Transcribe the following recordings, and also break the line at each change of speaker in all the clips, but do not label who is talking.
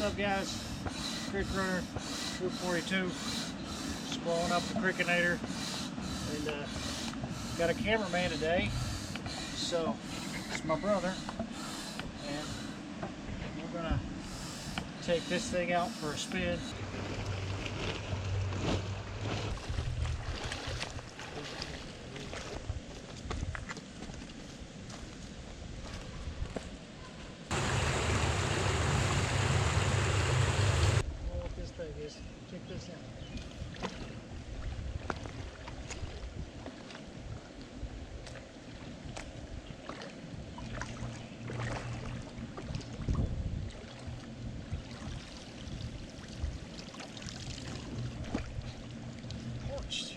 What's up, guys? Creek Runner 242, just blowing up the Crickinator, and got a cameraman today. So it's my brother, and we're gonna take this thing out for a spin. Check this out. Porched.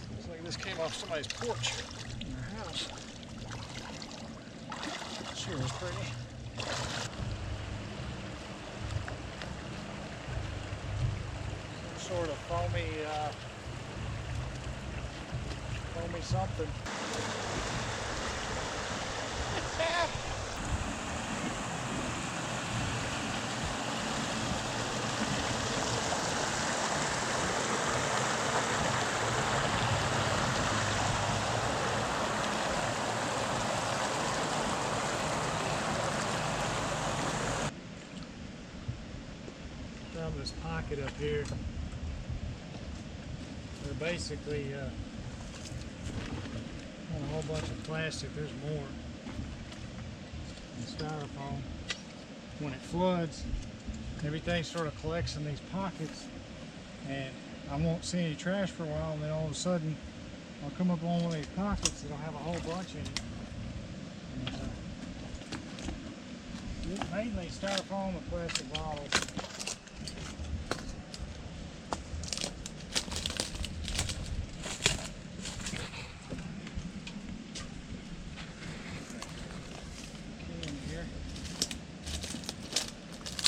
Looks like this came off somebody's porch in their house. Sure is pretty. Sort of foamy something. Found this pocket up here. They're basically on a whole bunch of plastic. There's more. And styrofoam. When it floods, everything sort of collects in these pockets, and I won't see any trash for a while, and then all of a sudden I'll come up on one of these pockets that'll have a whole bunch in it. And, mainly styrofoam and plastic bottles.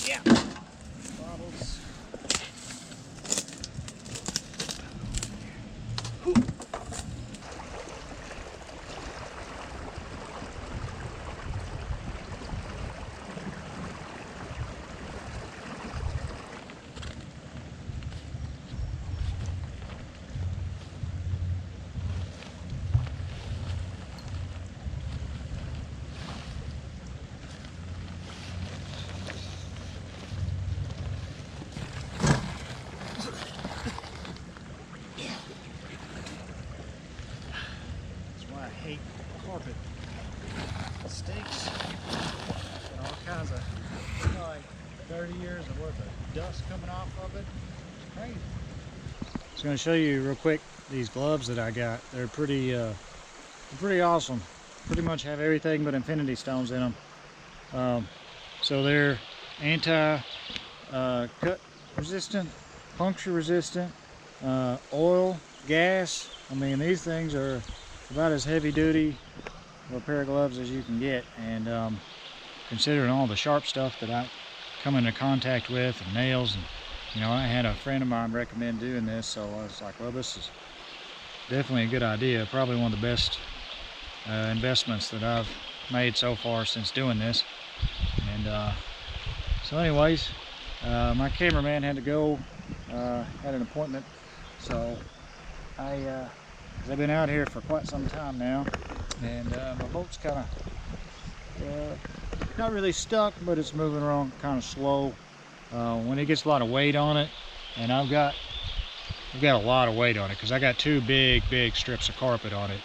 Yeah, bottles. Whew. I hate carpet. Stinks. And all kinds of, like 30 years of worth of dust coming off of it. It's crazy. Just going to show you real quick these gloves that I got. They're pretty awesome. Pretty much have everything but infinity stones in them. So they're cut resistant, puncture resistant, oil, gas. I mean, these things are about as heavy duty of a pair of gloves as you can get, and considering all the sharp stuff that I come into contact with, and nails, and you know, I had a friend of mine recommend doing this, so I was like, well, this is definitely a good idea. Probably one of the best investments that I've made so far since doing this. And so anyways, my cameraman had to go, had an appointment, so I've been out here for quite some time now, and my boat's kind of not really stuck, but it's moving around kind of slow. When it gets a lot of weight on it, and I've got a lot of weight on it because I got two big strips of carpet on it.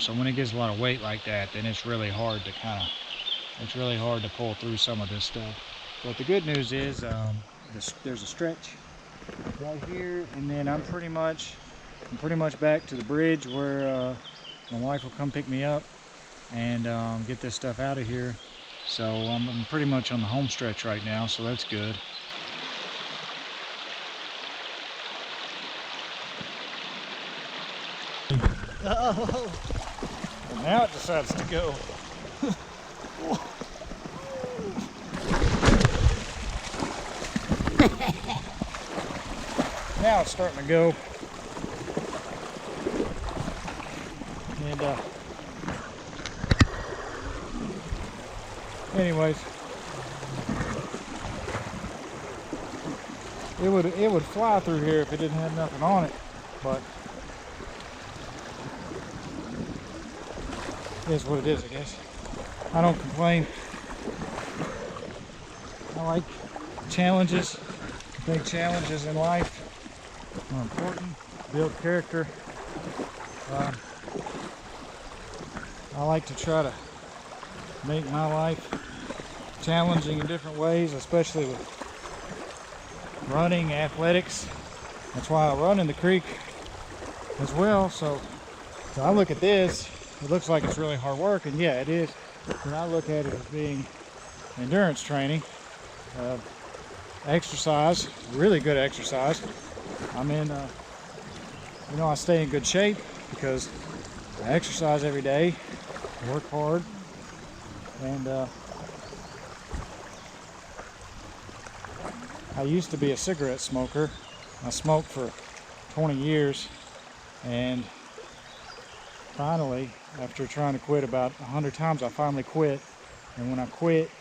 So when it gets a lot of weight like that, then it's really hard to pull through some of this stuff. But the good news is there's a stretch right here, and then I'm pretty much back to the bridge where my wife will come pick me up and get this stuff out of here. So I'm pretty much on the home stretch right now, so that's good. Oh, and now it decides to go. Now it's starting to go. And anyways, it would fly through here if it didn't have nothing on it, but it is what it is, I guess. I don't complain. I like challenges. I think challenges in life are important, build character. I like to try to make my life challenging in different ways, especially with running, athletics. That's why I run in the creek as well. So I look at this, it looks like it's really hard work, and yeah, it is. But I look at it as being endurance training, exercise, really good exercise. I'm in, you know, I stay in good shape because I exercise every day, work hard, and I used to be a cigarette smoker. I smoked for 20 years, and finally, after trying to quit about 100 times, I finally quit. And when I quit,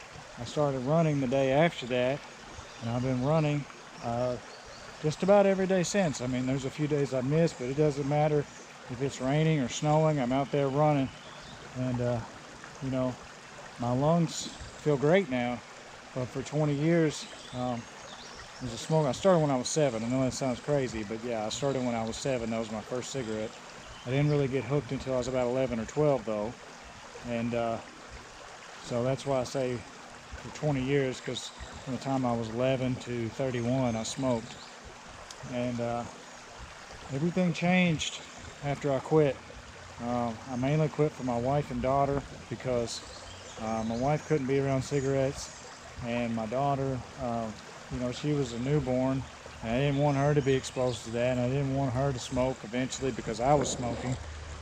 I started running the day after that, and I've been running just about every day since. I mean, there's a few days I missed, but it doesn't matter if it's raining or snowing. I'm out there running, and you know, my lungs feel great now. But for 20 years, as a smoker, I started when I was 7. I know that sounds crazy, but yeah, I started when I was 7. That was my first cigarette. I didn't really get hooked until I was about 11 or 12, though, and so that's why I say for 20 years, because from the time I was 11 to 31, I smoked, and everything changed after I quit. I mainly quit for my wife and daughter because my wife couldn't be around cigarettes, and my daughter, you know, she was a newborn, and I didn't want her to be exposed to that, and I didn't want her to smoke eventually because I was smoking.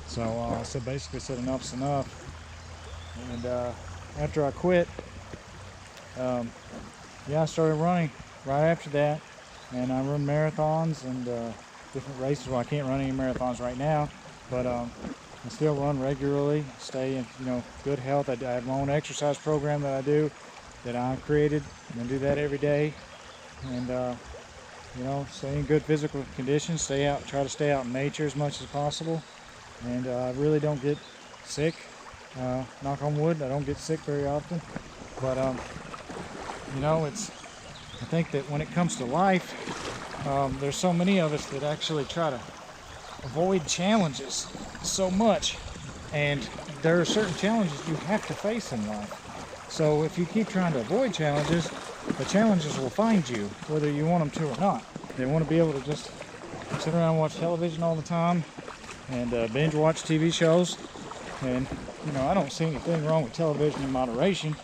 So I basically said enough's enough. And after I quit, yeah, I started running right after that, and I run marathons and different races. Well, I can't run any marathons right now, but I still run regularly, stay in, you know, good health. I have my own exercise program that I do, that I created, and I do that every day. And you know, stay in good physical condition, stay out, try to stay out in nature as much as possible, and I really don't get sick. Knock on wood, I don't get sick very often. But you know, I think that when it comes to life, there's so many of us that actually try to avoid challenges so much, and there are certain challenges you have to face in life. So if you keep trying to avoid challenges, the challenges will find you, whether you want them to or not. They want to be able to just sit around and watch television all the time and binge watch TV shows. And, you know, I don't see anything wrong with television in moderation.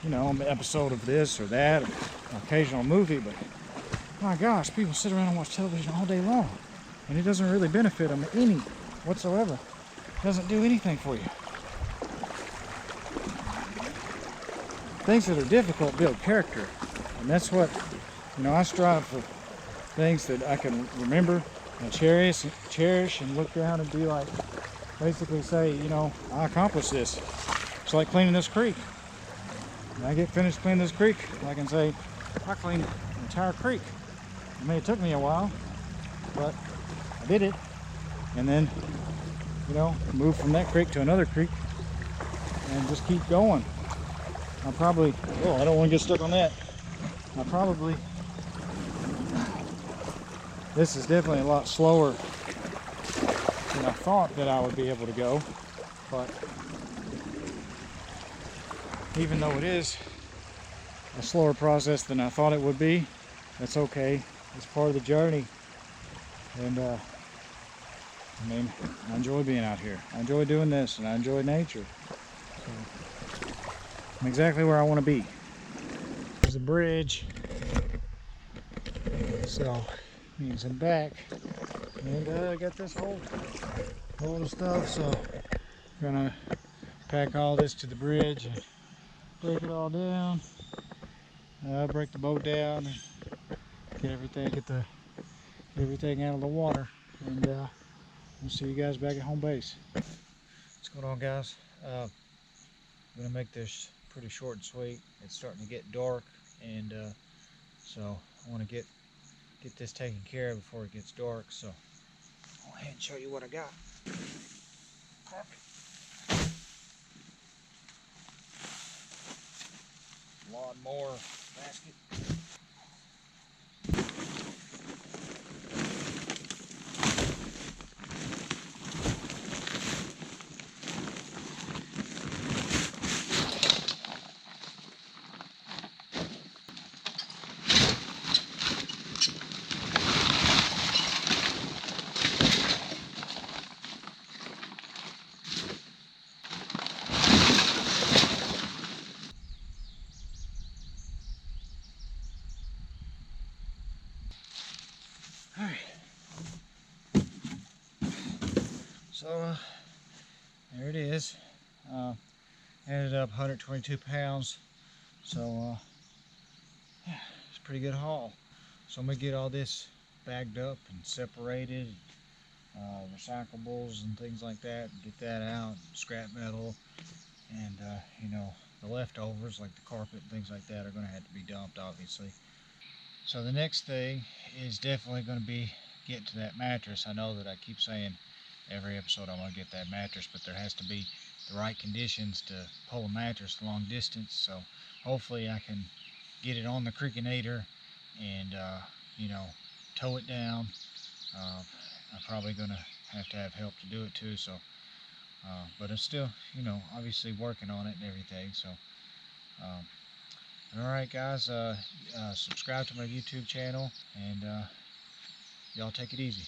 You know, an episode of this or that, an occasional movie, but my gosh, people sit around and watch television all day long, and it doesn't really benefit them any whatsoever. It doesn't do anything for you. Things that are difficult build character, and that's what, you know, I strive for things that I can remember and cherish and look down and be like, basically say, you know, I accomplished this. It's like cleaning this creek. When I get finished cleaning this creek, I can say, I cleaned the entire creek. I mean, it took me a while, but I did it. And then, you know, move from that creek to another creek and just keep going. I'll probably, oh, I don't want to get stuck on that. This is definitely a lot slower than I thought that I would be able to go, but even though it is a slower process than I thought it would be, that's okay. It's part of the journey, and I mean, I enjoy being out here. I enjoy doing this, and I enjoy nature. So I'm exactly where I want to be. There's a bridge, so means I'm back, and I got this whole load of stuff, so I'm gonna pack all this to the bridge and break it all down, break the boat down, and get everything out of the water, and we'll see you guys back at home base. What's going on, guys? I'm gonna make this pretty short and sweet. It's starting to get dark, and so I want to get this taken care of before it gets dark. So I'll go ahead and show you what I got. Carpet. Lawnmower basket. All right. So there it is. Ended up 122 pounds. So yeah, it's a pretty good haul. So I'm gonna get all this bagged up and separated, recyclables and things like that, and get that out, scrap metal, and you know, the leftovers like the carpet and things like that are gonna have to be dumped, obviously. So the next thing is definitely going to be getting to that mattress. I know that I keep saying every episode I'm going to get that mattress, but there has to be the right conditions to pull a mattress long distance. So hopefully I can get it on the Creakinator and you know, tow it down. I'm probably going to have help to do it too. So but I'm still, you know, obviously working on it and everything. So um, alright guys, subscribe to my YouTube channel, and y'all take it easy.